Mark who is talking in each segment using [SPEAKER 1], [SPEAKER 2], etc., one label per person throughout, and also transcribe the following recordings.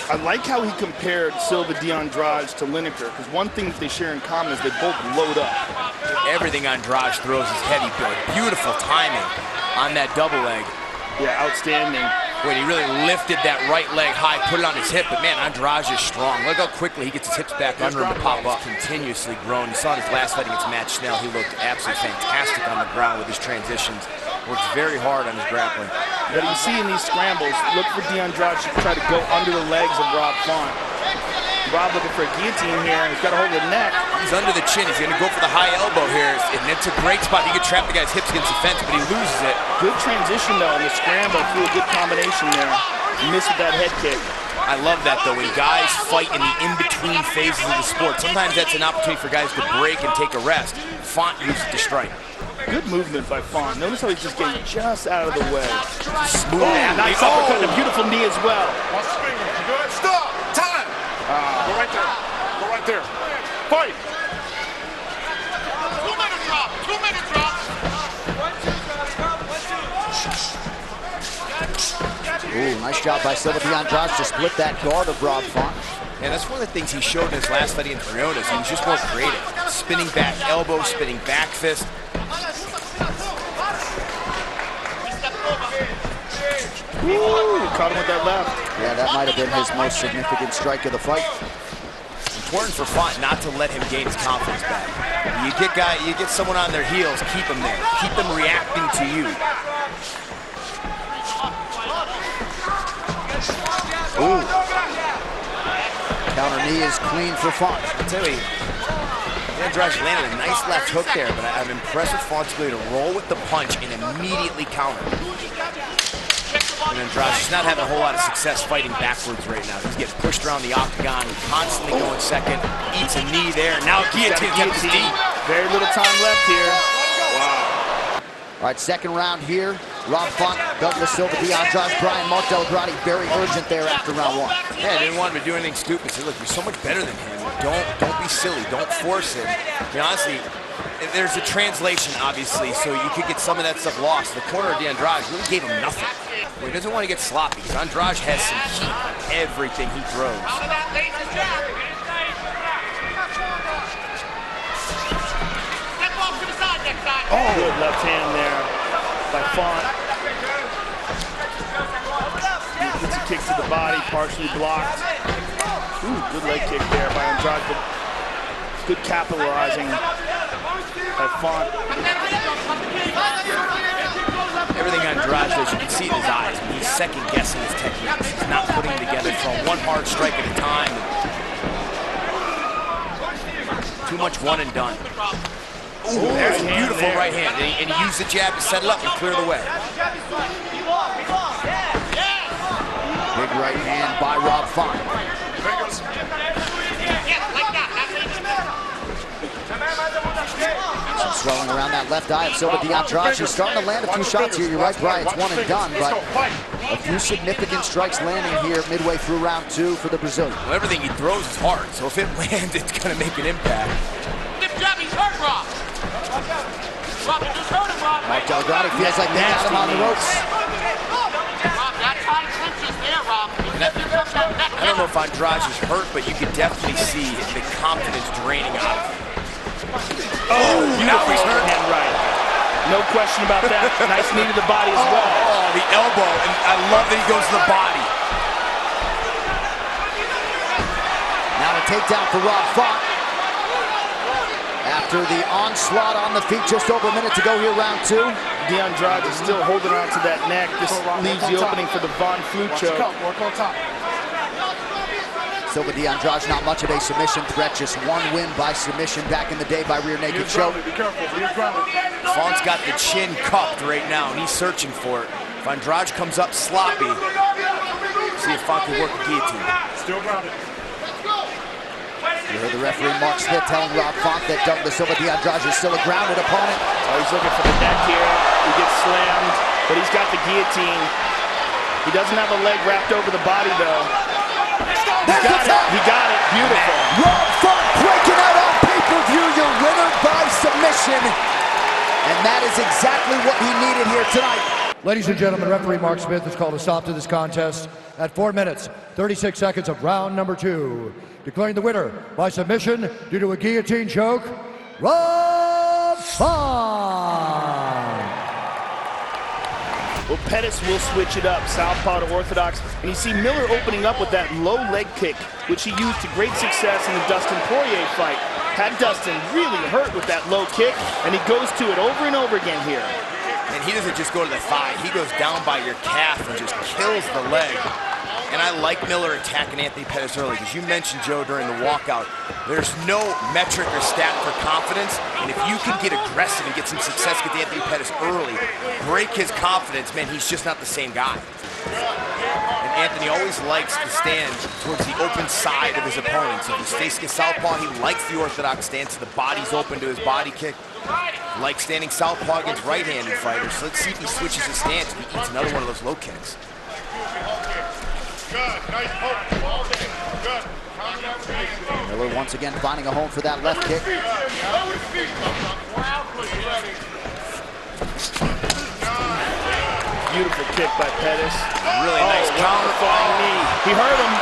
[SPEAKER 1] I like how he compared Silva de Andrade to Lineker, because one thing that they share in common is they both load up.
[SPEAKER 2] Everything Andrade throws is heavy build. Beautiful timing on that double leg.
[SPEAKER 1] Yeah, outstanding.
[SPEAKER 2] When he really lifted that right leg high, put it on his hip, but man, Andrade is strong. Look how quickly he gets his hips back under him to pop up. Continuously grown. You saw in his last fight against Matt Schnell, he looked absolutely fantastic on the ground with his transitions. Works very hard on his grappling.
[SPEAKER 1] But you see in these scrambles, look for de Andrade to try to go under the legs of Rob Font. Rob looking for a guillotine here, and he's got a hold of the neck.
[SPEAKER 2] He's under the chin. He's going to go for the high elbow here, and it's a great spot. He could trap the guy's hips against the fence, but he loses it.
[SPEAKER 1] Good transition, though, in the scramble. Threw a good combination there. He missed with that head kick.
[SPEAKER 2] I love that, though, when guys fight in the in-between phases of the sport. Sometimes that's an opportunity for guys to break and take a rest. Font uses it to strike.
[SPEAKER 1] Good movement by Font. Notice how he's just getting just out of the way.
[SPEAKER 2] Smooth.
[SPEAKER 1] Nice uppercut and a beautiful knee as well.
[SPEAKER 3] Good. Stop. Time. Go right there. Go right there. Fight.
[SPEAKER 4] 2-minute drop. 2-minute drop.
[SPEAKER 5] Ooh, nice job by Silva de Andrade to split that guard of Rob Font.
[SPEAKER 2] And that's one of the things he showed in his last fight against Briones. He was just more creative. Spinning back elbow, spinning back fist.
[SPEAKER 1] Ooh, caught him with that left.
[SPEAKER 5] Yeah, that might have been his most significant strike of the fight.
[SPEAKER 2] Important for Font not to let him gain his confidence back. You get someone on their heels, keep them there. Keep them reacting to you.
[SPEAKER 5] Ooh. Counter knee is clean for Font.
[SPEAKER 2] I tell you, Andrade landed a nice left hook there, but I'm impressed with Font's ability to roll with the punch and immediately counter. And Andrade just not having a whole lot of success fighting backwards right now. He's getting pushed around the octagon, constantly going second, eats a knee there. Now guillotine comes deep.
[SPEAKER 1] Very little time left here.
[SPEAKER 2] Wow.
[SPEAKER 5] All right, second round here. Rob Font, Douglas Silva de Andrade, Brian Mark Delgrati, very urgent there after round one.
[SPEAKER 2] Yeah, they didn't want him to do anything stupid. Say, look, you're so much better than him. Don't be silly. Don't force him. I mean, honestly, there's a translation, obviously, so you could get some of that stuff lost. The corner of de Andrade really gave him nothing. Well, he doesn't want to get sloppy because Andrade has some heat on everything he throws.
[SPEAKER 1] Oh, good left hand there by Font. He gets a kick to the body, partially blocked. Ooh, good leg kick there by Andrade, but good capitalizing by Font.
[SPEAKER 2] Everything Andrade does, you can see in his eyes. He's second-guessing his techniques. He's not putting it together, throwing one hard strike at a time. Too much one and done. Ooh, there's a beautiful right hand. And he used the jab to set it up and clear the way.
[SPEAKER 5] Big right hand by Rob Font. Some swelling around that left eye of Silva de Andrade. He's starting to land a few shots here. You're right, Brian. It's one and done, but a few significant strikes landing here midway through round two for the Brazilian.
[SPEAKER 2] Well, everything he throws is hard, so if it lands, it's going to make an impact.
[SPEAKER 5] Mark Delgrati feels like they got him on the ropes.
[SPEAKER 2] I don't know if Andrade is hurt, but you can definitely see the confidence draining out of him.
[SPEAKER 1] Oh, now he's hurt. Hand right. No question about that. Nice knee to the body as well.
[SPEAKER 2] Oh, the elbow, and I love that he goes to the body.
[SPEAKER 5] Now the takedown for Rob Font. After the onslaught on the feet, just over a minute to go here, round two.
[SPEAKER 1] De Andrade is still holding on to that neck. This leaves the opening for the Von Flue choke.
[SPEAKER 3] Work on top.
[SPEAKER 5] Silva de Andrade, not much of a submission threat, just one win by submission back in the day by rear naked choke.
[SPEAKER 3] Be careful, be grounded.
[SPEAKER 2] Font's got the chin cupped right now, and he's searching for it. If Andrade comes up sloppy, see if Font can work a guillotine.
[SPEAKER 3] Still grounded.
[SPEAKER 5] You heard the referee Mark Smith telling Rob Font that Douglas Silva de Andrade is still a grounded opponent.
[SPEAKER 1] Oh, he's looking for the neck here. He gets slammed, but he's got the guillotine. He doesn't have a leg wrapped over the body, though. He got it. He got it. Beautiful.
[SPEAKER 5] Rob Font breaking out on pay-per-view. Your winner by submission. And that is exactly what he needed here tonight.
[SPEAKER 6] Ladies and gentlemen, referee Mark Smith has called a stop to this contest at 4 minutes, 36 seconds of round number 2. Declaring the winner by submission due to a guillotine choke, Rob Font.
[SPEAKER 1] Well, Pettis will switch it up, southpaw to orthodox, and you see Miller opening up with that low leg kick, which he used to great success in the Dustin Poirier fight. Had Dustin really hurt with that low kick, and he goes to it over and over again here.
[SPEAKER 2] And he doesn't just go to the thigh, he goes down by your calf and just kills the leg. And I like Miller attacking Anthony Pettis early, because you mentioned, Joe, during the walkout, there's no metric or stat for confidence, and if you can get aggressive and get some success with Anthony Pettis early, break his confidence, man, he's just not the same guy. And Anthony always likes to stand towards the open side of his opponents. If he's facing a southpaw, he likes the orthodox stance, the body's open to his body kick. Like standing southpaw against right-handed fighters. So let's see if he switches his stance and he eats another one of those low kicks.
[SPEAKER 5] Miller once again finding a home for that left kick.
[SPEAKER 1] Beautiful kick by Pettis.
[SPEAKER 2] Really nice
[SPEAKER 1] counterflying knee. He hurt him.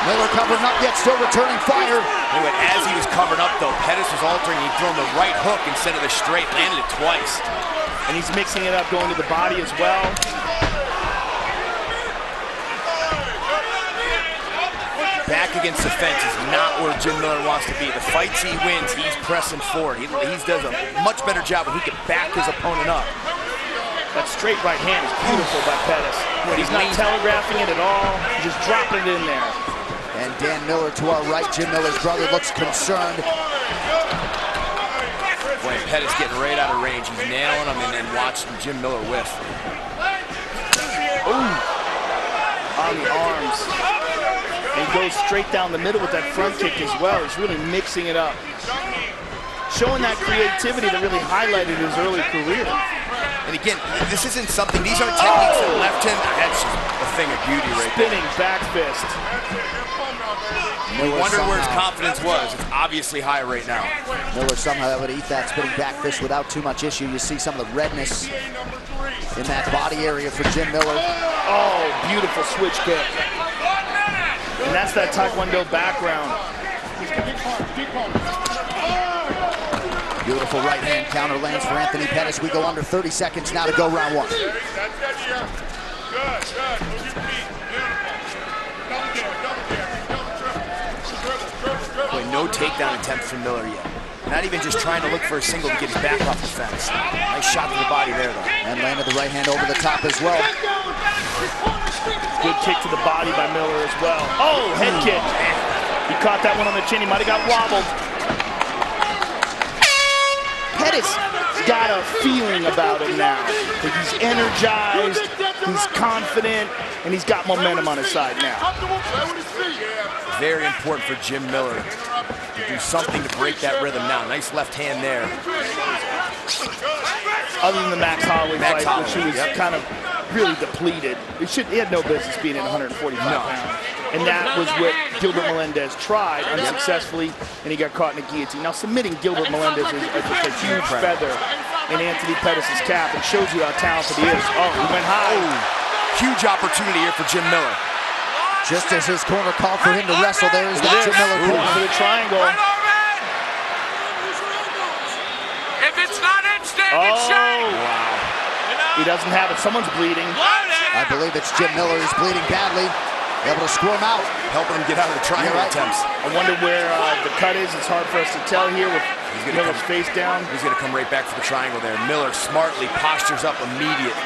[SPEAKER 5] Miller covering up, yet still returning fire.
[SPEAKER 2] Anyway, as he was covered up, though, Pettis was altering. He'd thrown the right hook instead of the straight, landed it twice.
[SPEAKER 1] And he's mixing it up, going to the body as well.
[SPEAKER 2] Back against the fence is not where Jim Miller wants to be. The fights he wins, he's pressing forward. He does a much better job when he can back his opponent up.
[SPEAKER 1] That straight right hand is beautiful by Pettis. He's not telegraphing it at all. He's just dropping it in there.
[SPEAKER 5] And Dan Miller to our right, Jim Miller's brother, looks concerned.
[SPEAKER 2] Boy, Pettis getting right out of range. He's nailing him and then watching Jim Miller whiff.
[SPEAKER 1] Ooh, on the arms. And he goes straight down the middle with that front kick as well. He's really mixing it up. Showing that creativity that really highlighted his early career.
[SPEAKER 2] And again, this isn't something, these aren't techniques that left him. That's just a thing of beauty right there.
[SPEAKER 1] Spinning back fist.
[SPEAKER 2] We wondered where his confidence was. It's obviously high right now.
[SPEAKER 5] Miller somehow able to eat that spinning back fist without too much issue. You see some of the redness in that body area for Jim Miller.
[SPEAKER 1] Oh, beautiful switch kick. And that's that Taekwondo background.
[SPEAKER 5] Beautiful right hand counter lands for Anthony Pettis. We go under 30 seconds now to go round 1.
[SPEAKER 2] Boy, no takedown attempts from Miller yet. Not even just trying to look for a single to get his back off the fence. Nice shot to the body there, though.
[SPEAKER 5] And landed the right hand over the top as well.
[SPEAKER 1] Good kick to the body by Miller as well. Oh, head kick. He caught that one on the chin. He might have got wobbled. Pettis got a feeling about him now. Like he's energized, he's confident, and he's got momentum on his side now.
[SPEAKER 2] Very important for Jim Miller to do something to break that rhythm now. Nice left hand there.
[SPEAKER 1] Other than the Max Holloway fight, which he was kind of really depleted. He had no business being at 145 pounds. And that was what Gilbert Melendez tried unsuccessfully, and he got caught in a guillotine. Now, submitting Gilbert Melendez is just a huge feather in Anthony Pettis' cap and shows you how talented he is. Oh, he went high.
[SPEAKER 2] Oh, huge opportunity here for Jim Miller.
[SPEAKER 5] Just as his corner called for him to wrestle, there is that Jim Miller corner.
[SPEAKER 1] For the triangle.
[SPEAKER 4] If it's not instant, it's shame.
[SPEAKER 1] Wow. He doesn't have it. Someone's bleeding.
[SPEAKER 5] I believe it's Jim Miller who's bleeding badly. Able to squirm out.
[SPEAKER 2] Helping him get out of the triangle attempts.
[SPEAKER 1] I wonder where the cut is. It's hard for us to tell here with Miller's face down.
[SPEAKER 2] He's going to come right back for the triangle there. Miller smartly postures up immediate.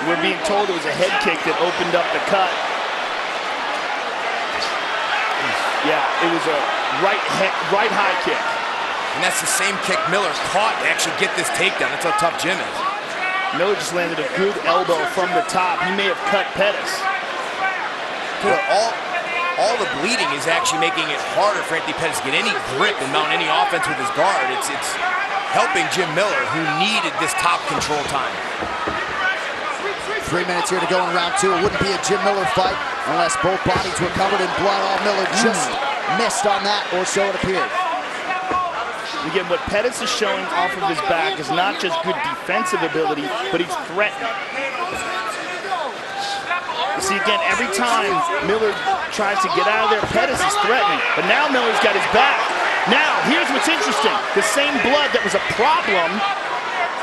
[SPEAKER 1] We're being told it was a head kick that opened up the cut. Yeah, it was a right high kick.
[SPEAKER 2] And that's the same kick Miller caught to actually get this takedown. That's how tough Jim is.
[SPEAKER 1] Miller just landed a good elbow from the top. He may have cut Pettis.
[SPEAKER 2] But all the bleeding is actually making it harder for Anthony Pettis to get any grip and mount any offense with his guard. It's helping Jim Miller, who needed this top control time.
[SPEAKER 5] 3 minutes here to go in round 2. It wouldn't be a Jim Miller fight unless both bodies were covered in blood. All Miller just missed on that, or so it appeared.
[SPEAKER 1] Again, what Pettis is showing off of his back is not just good defensive ability, but he's threatening. You see, again, every time Miller tries to get out of there, Pettis is threatening. But now Miller's got his back. Now, here's what's interesting. The same blood that was a problem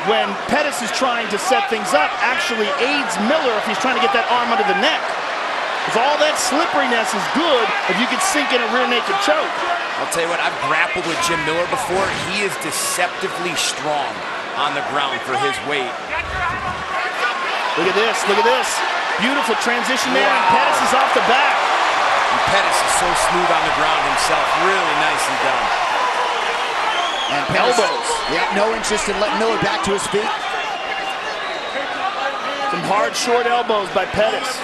[SPEAKER 1] when Pettis is trying to set things up actually aids Miller if he's trying to get that arm under the neck. Because all that slipperiness is good if you can sink in a rear naked choke.
[SPEAKER 2] I'll tell you what, I've grappled with Jim Miller before. He is deceptively strong on the ground for his weight.
[SPEAKER 1] Look at this, look at this. Beautiful transition there, and Pettis is off the back.
[SPEAKER 2] And Pettis is so smooth on the ground himself. Really nicely done.
[SPEAKER 5] And Pettis,
[SPEAKER 1] elbows.
[SPEAKER 5] Yeah, no interest in letting Miller back to his feet.
[SPEAKER 1] Some hard, short elbows by Pettis.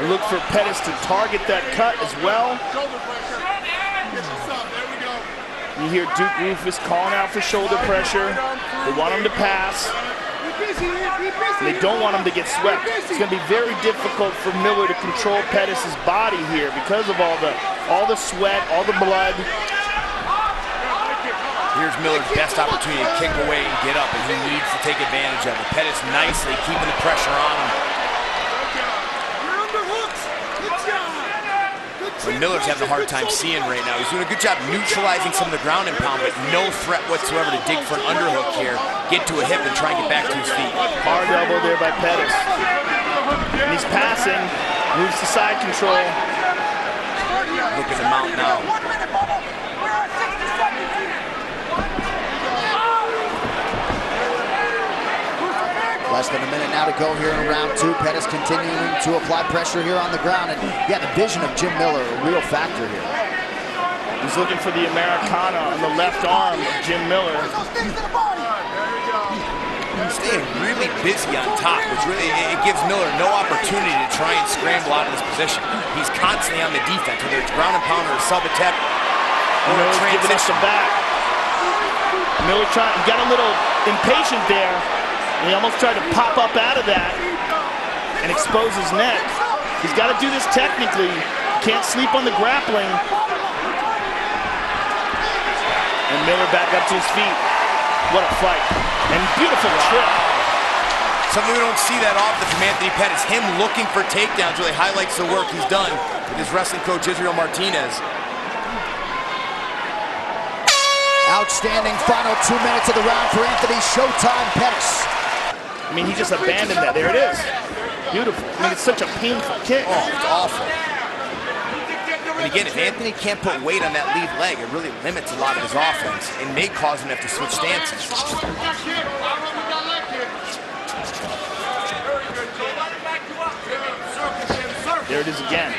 [SPEAKER 1] I look for Pettis to target that cut as well. You hear Duke Rufus calling out for shoulder pressure. They want him to pass. And they don't want him to get swept. It's going to be very difficult for Miller to control Pettis' body here because of all the sweat, all the blood.
[SPEAKER 2] Here's Miller's best opportunity to kick away and get up, and he needs to take advantage of it. Pettis nicely keeping the pressure on him. But Miller's having a hard time seeing right now. He's doing a good job neutralizing some of the ground and pound, but no threat whatsoever to dig for an underhook here, get to a hip, and try and get back to his feet.
[SPEAKER 1] Hard elbow there by Pettis. And he's passing, moves to side control.
[SPEAKER 2] Look at the mount now.
[SPEAKER 5] Less than a minute now to go here in round two. Pettis continuing to apply pressure here on the ground. And yeah, the vision of Jim Miller, a real factor here.
[SPEAKER 1] He's looking for the Americana on the left arm of Jim Miller.
[SPEAKER 2] He's staying really busy on top, which really it gives Miller no opportunity to try and scramble out of this position. He's constantly on the defense, whether it's ground and pound or a sub-attack or a transition.
[SPEAKER 1] Back. Miller got a little impatient there. He almost tried to pop up out of that and expose his neck. He's got to do this technically. Can't sleep on the grappling. And Miller back up to his feet. What a fight. And beautiful trip.
[SPEAKER 2] Something we don't see that often from Anthony Pettis. Him looking for takedowns really highlights the work he's done with his wrestling coach, Israel Martinez.
[SPEAKER 5] Outstanding final 2 minutes of the round for Anthony Showtime Pettis.
[SPEAKER 1] I mean, he just abandoned that. There it is. Beautiful. I mean, it's such a painful kick.
[SPEAKER 2] Oh, it's awful. And again, if Anthony can't put weight on that lead leg, it really limits a lot of his offense and may cause him to have to switch stances.
[SPEAKER 1] There it is again.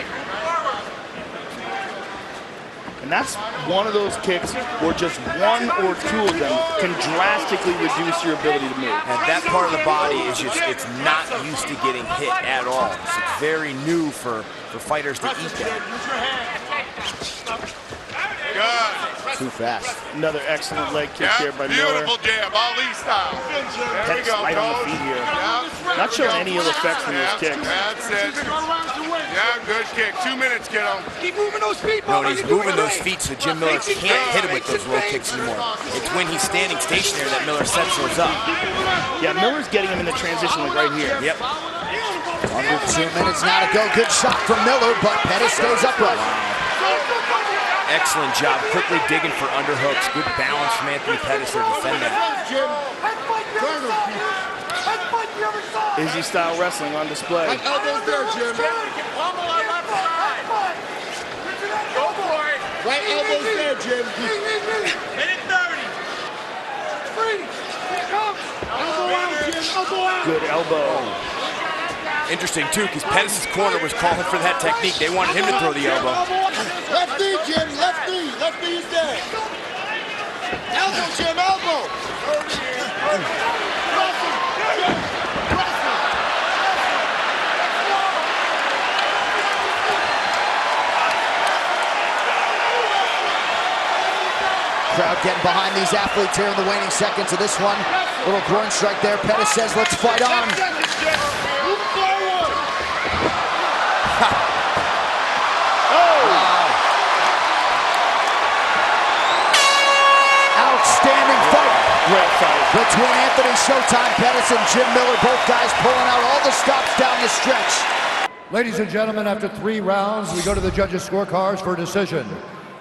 [SPEAKER 1] And that's one of those kicks where just one or two of them can drastically reduce your ability to move.
[SPEAKER 2] And that part of the body is just, it's not used to getting hit at all. So it's very new for fighters to eat that.
[SPEAKER 3] Good.
[SPEAKER 5] Too fast.
[SPEAKER 1] Another excellent leg kick there by Miller.
[SPEAKER 3] Beautiful jab, Ali style.
[SPEAKER 1] Pettis right on the feet here. Not showing any ill effects from those kicks.
[SPEAKER 3] That's it. Yeah, good kick. 2 minutes, kiddo.
[SPEAKER 4] Keep moving those feet,
[SPEAKER 2] No, he's moving those feet so Jim Miller can't hit him with those low kicks anymore. It's when he's standing stationary that Miller sets those up.
[SPEAKER 1] Yeah, Miller's getting him in the transition like right here.
[SPEAKER 2] Yep.
[SPEAKER 5] Under 2 minutes now to go. Good shot from Miller, but Pettis stays upright.
[SPEAKER 2] Excellent job, quickly digging for underhooks. Good balance from Anthony Pettis to defend that.
[SPEAKER 1] Izzy style wrestling on display.
[SPEAKER 3] Elbows there, Jim.
[SPEAKER 4] Go, boy.
[SPEAKER 3] Right elbows there, Jim.
[SPEAKER 4] Minute 30.
[SPEAKER 3] Elbow out, Jim. Elbow out.
[SPEAKER 1] Good elbow.
[SPEAKER 2] Interesting, too, because Pettis' corner was calling for that technique. They wanted him to throw the elbow.
[SPEAKER 3] Left knee, Jim. Left knee. Left knee is dead. Elbow, Jim. Elbow.
[SPEAKER 5] Crowd getting behind these athletes here in the waning seconds of this one. Little groin strike there. Pettis says, let's fight on. outstanding fight.
[SPEAKER 1] Great fight.
[SPEAKER 5] Between Anthony Showtime Pettis and Jim Miller, both guys pulling out all the stops down the stretch.
[SPEAKER 6] Ladies and gentlemen, after 3 rounds, we go to the judges' scorecards for a decision.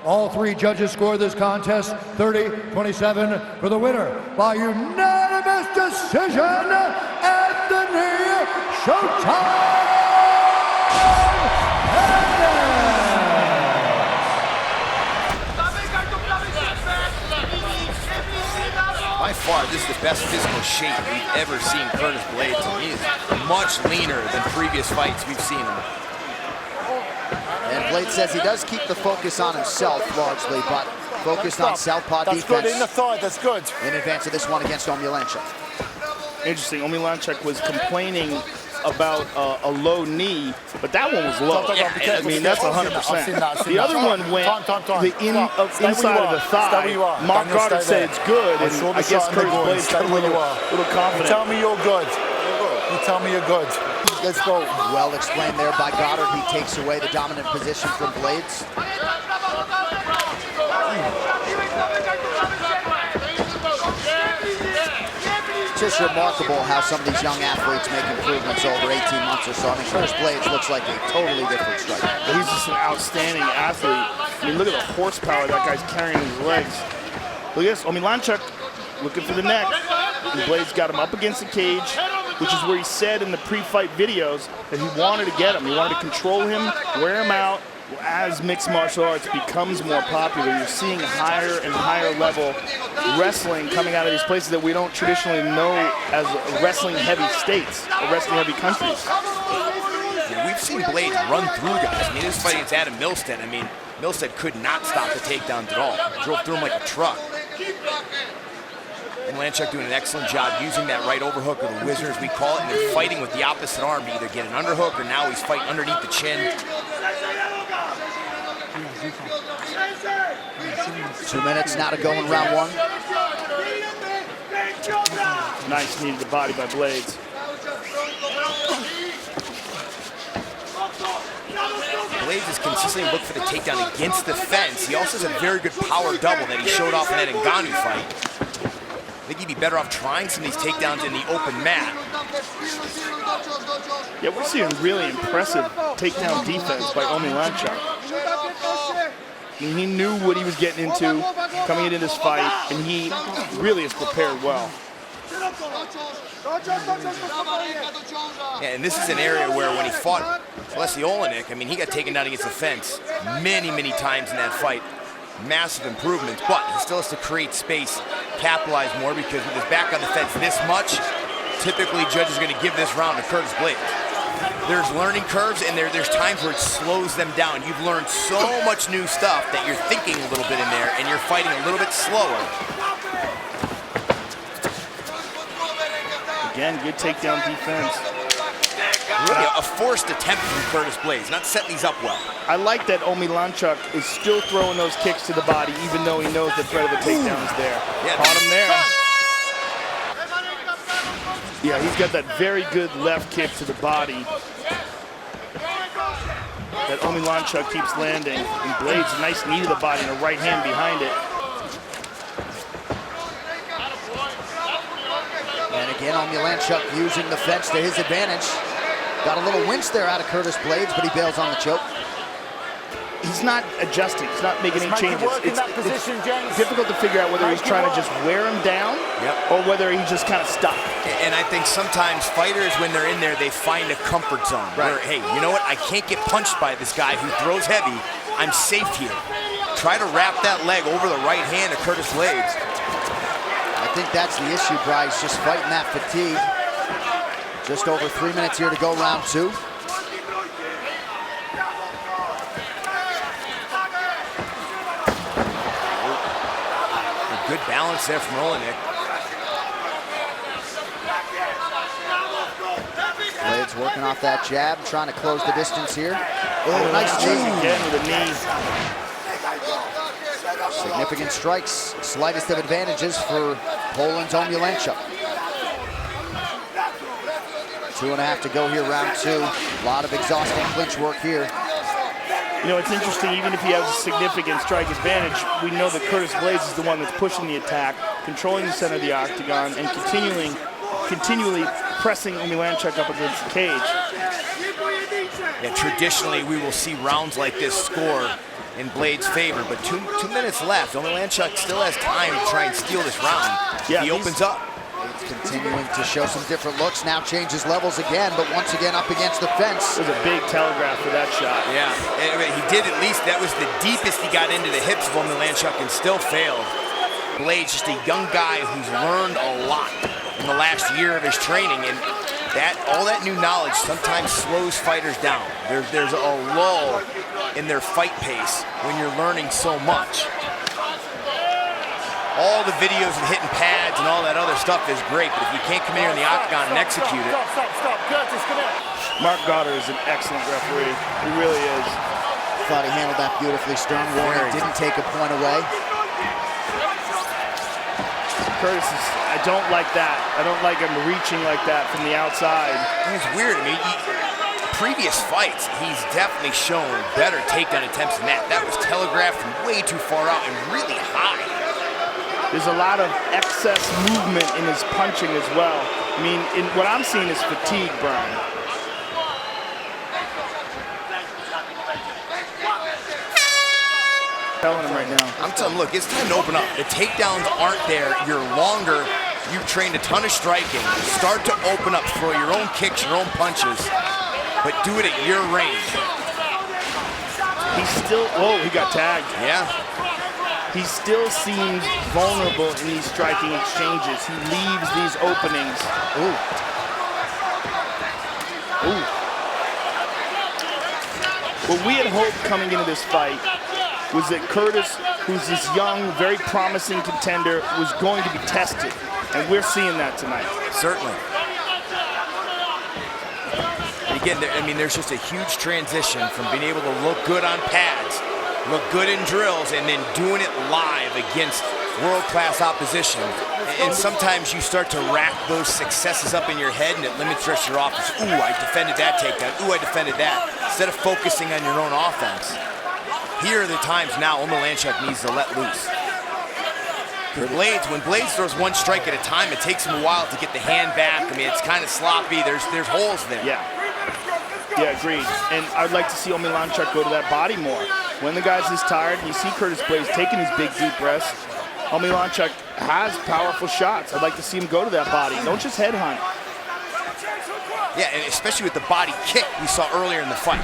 [SPEAKER 6] All 3 judges score this contest 30-27 for the winner by unanimous decision, Anthony Showtime Pettis.
[SPEAKER 2] By far, this is the best physical shape we've ever seen Curtis Blades in. He is much leaner than previous fights we've seen him.
[SPEAKER 5] And Blades says he does keep the focus on himself largely, but focused on southpaw defense.
[SPEAKER 3] That's good in the thigh, that's good.
[SPEAKER 5] In advance of this one against Omiellanchuk.
[SPEAKER 1] Interesting. Omiellanchuk was complaining about a low knee, but that one was low.
[SPEAKER 3] Yeah,
[SPEAKER 1] I mean, that's 100%. The other one went the inside of the thigh. Mark Goddard said it's good, and I guess Curtis Blades got a little confident.
[SPEAKER 3] You tell me you're good. You tell me you're good. Let's go.
[SPEAKER 5] Well explained there by Goddard. He takes away the dominant position from Blades. Just remarkable how some of these young athletes make improvements over 18 months or so. I mean, Curtis Blades looks like a totally different striker.
[SPEAKER 1] He's just an outstanding athlete. I mean, look at the horsepower that guy's carrying in his legs. Look at this, Omiellanchuk looking for the neck. And Blades got him up against the cage, which is where he said in the pre-fight videos that he wanted to get him. He wanted to control him, wear him out. As mixed martial arts becomes more popular, you're seeing higher and higher level wrestling coming out of these places that we don't traditionally know as wrestling heavy states or wrestling heavy countries.
[SPEAKER 2] Yeah, we've seen Blades run through guys. I mean, this fight against Adam Milstead, I mean, Milstead could not stop the takedowns at all. Drove through him like a truck. And Lanchuk doing an excellent job using that right overhook, or the whizzer as we call it, and then fighting with the opposite arm to either get an underhook, or now he's fighting underneath the chin.
[SPEAKER 5] 2 minutes now to go in round 1.
[SPEAKER 1] Nice knee to the body by Blades.
[SPEAKER 2] Blades is consistently looking for the takedown against the fence. He also has a very good power double that he showed off in that Ngannou fight. I think he'd be better off trying some of these takedowns in the open mat.
[SPEAKER 1] Yeah, we're seeing really impressive takedown defense by Omiellanchuk. I mean, he knew what he was getting into coming into this fight, and he really is prepared well.
[SPEAKER 2] Yeah, and this is an area where when he fought Leslie Olenek, I mean, he got taken down against the fence many, many times in that fight. Massive improvements, but he still has to create space, capitalize more, because with his back on the fence this much, typically judges are going to give this round to Curtis Blades. There's learning curves, and there's times where it slows them down. You've learned so much new stuff that you're thinking a little bit in there, and you're fighting a little bit slower.
[SPEAKER 1] Again, good takedown defense.
[SPEAKER 2] Really a forced attempt from Curtis Blades, not setting these up well.
[SPEAKER 1] I like that Omiellanchuk is still throwing those kicks to the body, even though he knows the threat of a takedown is there.
[SPEAKER 2] Yeah,
[SPEAKER 1] caught him there. Yeah, he's got that very good left kick to the body that Omiellanchuk keeps landing. And Blades, a nice knee to the body and a right hand behind it.
[SPEAKER 5] And again, Omiellanchuk using the fence to his advantage. Got a little winch there out of Curtis Blades, but he bails on the choke.
[SPEAKER 1] He's not adjusting. He's not making any changes. It's difficult to figure out whether he's trying to just wear him down or whether he's just kind of stuck.
[SPEAKER 2] And I think sometimes fighters, when they're in there, they find a comfort zone. Where, hey, you know what? I can't get punched by this guy who throws heavy. I'm safe here. Try to wrap that leg over the right hand of Curtis Blades.
[SPEAKER 5] I think that's the issue, Bryce, just fighting that fatigue. Just over 3 minutes here to go, round 2.
[SPEAKER 2] Good balance there from Olenek.
[SPEAKER 5] Blades working off that jab, trying to close the distance here. Oh, nice knee.
[SPEAKER 1] Again with a knee.
[SPEAKER 5] Significant strikes, slightest of advantages for Poland's Omiellanchuk. 2.5 to go here, round 2. A lot of exhausting clinch work here.
[SPEAKER 1] You know, it's interesting, even if he has a significant strike advantage, we know that Curtis Blades is the one that's pushing the attack. controlling the center of the octagon, and continually pressing Omiellanchuk up against the cage.
[SPEAKER 2] Yeah, traditionally, we will see rounds like this score in Blade's favor, but two minutes left. Omiellanchuk still has time to try and steal this round.
[SPEAKER 1] Yeah,
[SPEAKER 2] he opens up.
[SPEAKER 5] Continuing to show some different looks, now changes levels again, but once again up against the fence.
[SPEAKER 1] It was a big telegraph for that shot.
[SPEAKER 2] Yeah, he did at least, that was the deepest he got into the hips of Omiellanchuk and still failed. Blade's just a young guy who's learned a lot in the last year of his training, and all that new knowledge sometimes slows fighters down. There's a lull in their fight pace when you're learning so much. All the videos of hitting pads and all that other stuff is great, but if you can't come in here in the octagon and execute it.
[SPEAKER 1] Mark Goddard is an excellent referee. He really is.
[SPEAKER 5] Thought he handled that beautifully. Stern warning, didn't take a point away.
[SPEAKER 1] Curtis I don't like that. I don't like him reaching like that from the outside.
[SPEAKER 2] It's weird. I mean, previous fights, he's definitely shown better takedown attempts than that. That was telegraphed from way too far out and really high.
[SPEAKER 1] There's a lot of excess movement in his punching as well. I mean, what I'm seeing is fatigue, Brian. Telling him right now.
[SPEAKER 2] I'm telling him, look, it's time to open up. The takedowns aren't there. You're longer. You've trained a ton of striking. Start to open up, throw your own kicks, your own punches, but do it at your range.
[SPEAKER 1] He's still, oh, he got tagged.
[SPEAKER 2] Yeah.
[SPEAKER 1] He still seems vulnerable in these striking exchanges. He leaves these openings. Ooh. Ooh. What we had hoped coming into this fight was that Curtis, who's this young, very promising contender, was going to be tested. And we're seeing that tonight.
[SPEAKER 2] Certainly. And again, I mean, there's just a huge transition from being able to look good on pads, look good in drills, and then doing it live against world-class opposition. And sometimes you start to rack those successes up in your head, and it limits the rest of your offense. Ooh, I defended that takedown. Ooh, I defended that. Instead of focusing on your own offense. Here are the times now Omiellanchuk needs to let loose. When Blades throws one strike at a time, it takes him a while to get the hand back. I mean, it's kind of sloppy. There's holes there.
[SPEAKER 1] Yeah. Yeah, agreed. And I'd like to see Omiellanchuk go to that body more. When the guy's this tired, you see Curtis Blades taking his big, deep breaths. Omiellanchuk has powerful shots. I'd like to see him go to that body. Don't just headhunt.
[SPEAKER 2] Yeah, and especially with the body kick we saw earlier in the fight.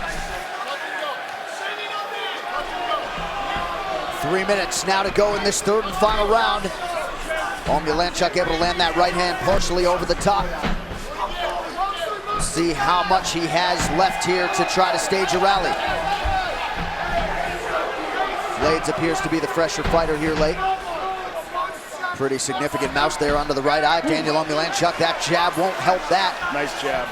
[SPEAKER 5] 3 minutes now to go in this third and final round. Omiellanchuk able to land that right hand partially over the top. See how much he has left here to try to stage a rally. Blades appears to be the fresher fighter here late. Pretty significant mouse there under the right eye. Daniel Omiellanchuk, that jab won't help that.
[SPEAKER 1] Nice jab.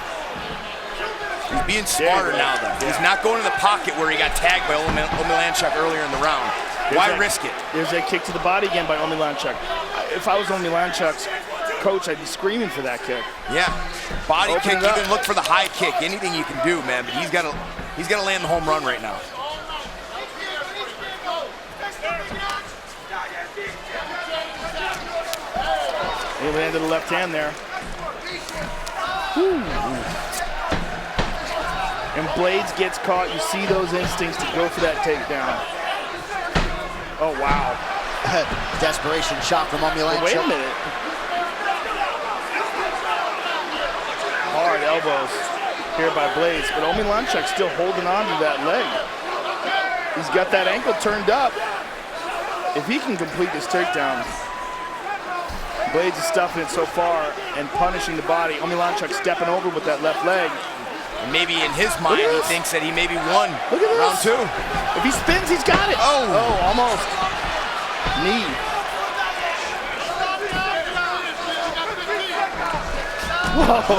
[SPEAKER 2] He's being smarter now, though. Yeah. He's not going in the pocket where he got tagged by Omiellanchuk earlier in the round. Why risk it?
[SPEAKER 1] There's a kick to the body again by Omiellanchuk. If I was Omiellanchuk's coach, I'd be screaming for that kick.
[SPEAKER 2] Yeah, body kick, even look for the high kick. Anything you can do, man, but he's got to land the home run right now.
[SPEAKER 1] He landed the left hand there. And Blades gets caught. You see those instincts to go for that takedown. Oh, wow.
[SPEAKER 5] Desperation shot from Omiellanchuk.
[SPEAKER 1] Wait a minute. Hard elbows here by Blades, but Omiellanchuk still holding on to that leg. He's got that ankle turned up. If he can complete this takedown, Blades is stuffing it so far and punishing the body. Omiellanchuk stepping over with that left leg.
[SPEAKER 2] And maybe in his mind, he thinks that he maybe won round two.
[SPEAKER 1] If he spins, he's got it. Oh, almost. Knee. Whoa.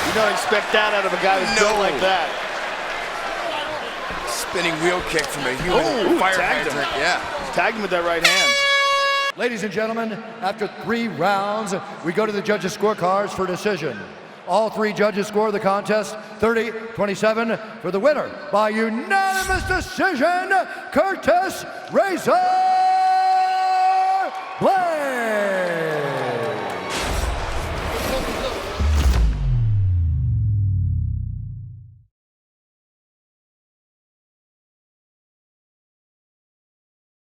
[SPEAKER 1] You don't expect that out of a guy who's built like that.
[SPEAKER 2] Spinning wheel kick from a human fire hydrant. Yeah.
[SPEAKER 1] Tagged him with that right hand.
[SPEAKER 6] Ladies and gentlemen, after 3 rounds, we go to the judges' scorecards for decision. All 3 judges score the contest 30-27 for the winner by unanimous decision, Curtis Razor Blade.